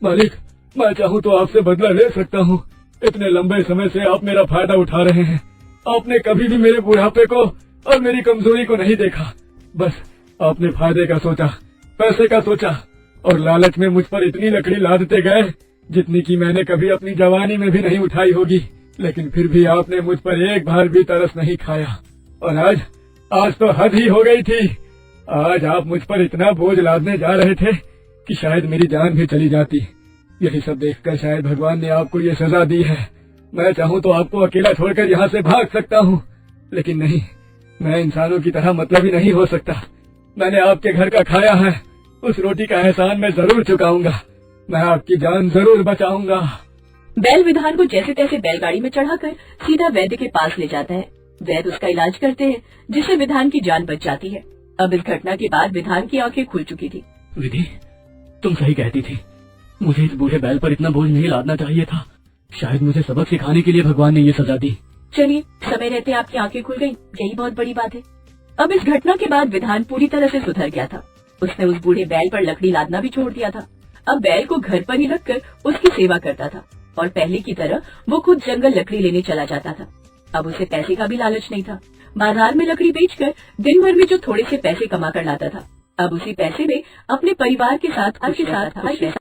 मालिक, मैं चाहूँ तो आपसे बदला ले सकता हूँ। इतने लंबे समय से आप मेरा फायदा उठा रहे हैं। आपने कभी भी मेरे बुढ़ापे को और मेरी कमजोरी को नहीं देखा। बस आपने फायदे का सोचा, पैसे का सोचा, और लालच में मुझ पर इतनी लकड़ी लादते गए जितनी कि मैंने कभी अपनी जवानी में भी नहीं उठाई होगी। लेकिन फिर भी आपने मुझ पर एक बार भी तरस नहीं खाया। और आज तो हद ही हो गई थी। आज आप मुझ पर इतना बोझ लादने जा रहे थे कि शायद मेरी जान भी चली जाती। यही सब देखकर शायद भगवान ने आपको ये सजा दी है। मैं चाहूँ तो आपको अकेला छोड़कर यहाँ से भाग सकता हूँ, लेकिन नहीं, मैं इंसानों की तरह मतलबी नहीं हो सकता। मैंने आपके घर का खाया है, उस रोटी का एहसान मैं जरूर चुकाऊंगा। मैं आपकी जान जरूर बचाऊंगा। बैल विधान को जैसे तैसे बैलगाड़ी में चढ़ाकर सीधा वैद्य के पास ले जाता है। वैद्य उसका इलाज करते हैं, जिससे विधान की जान बच जाती है। अब इस घटना के बाद विधान की आंखें खुल चुकी थी। विधि, तुम सही कहती थी। मुझे इस बूढ़े बैल पर इतना बोझ नहीं लादना चाहिए था। शायद मुझे सबक सिखाने के लिए भगवान ने ये सजा दी। चलिए, समय रहते आपकी आंखें खुल गई, यही बहुत बड़ी बात है। अब इस घटना के बाद विधान पूरी तरह से सुधर गया था। उसने उस बूढ़े बैल पर लकड़ी लादना भी छोड़ दिया था। अब बैल को घर पर ही रखकर उसकी सेवा करता था, और पहले की तरह वो खुद जंगल लकड़ी लेने चला जाता था। अब उसे पैसे का भी लालच नहीं था। बाजार में लकड़ी बेचकर दिन भर में जो थोड़े से पैसे कमा कर लाता था, अब उसी पैसे में अपने परिवार के साथ